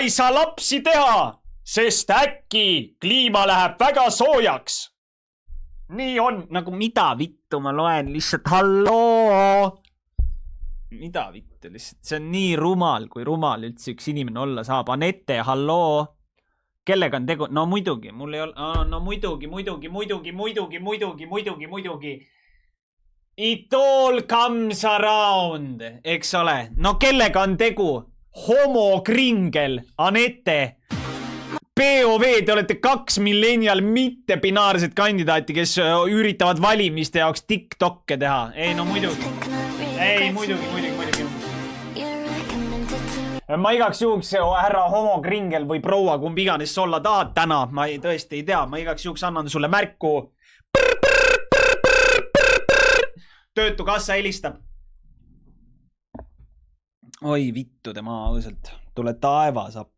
ei saa lapsi teha, sest äkki kliima läheb väga soojaks. Nii on. Nagu mida vittu ma loen lihtsalt halloo. Mida vittu lihtsalt. See on nii rumal, kui rumal üldse üks inimene olla saab. Anette, halloo. Kellega on tegu? No muidugi, mul ei ole... No muidugi. It all comes around, eks ole. No kellega on tegu? Homo Kringel, Anette. POV, te olete 2 millennial mittebinaarset kandidaati, kes üritavad valimiste jaoks TikTokke teha. Ei, no muidugi. Ei, muidugi. Ma igaks juhuks härra Homo Kringel või proua, kumb iganes sa olla tahad täna. Ma tõesti ei tea. Ma igaks juhuks annan sulle märku. Töötukassa helistab. Oi, vittu tema ausalt. Tule taevas appi.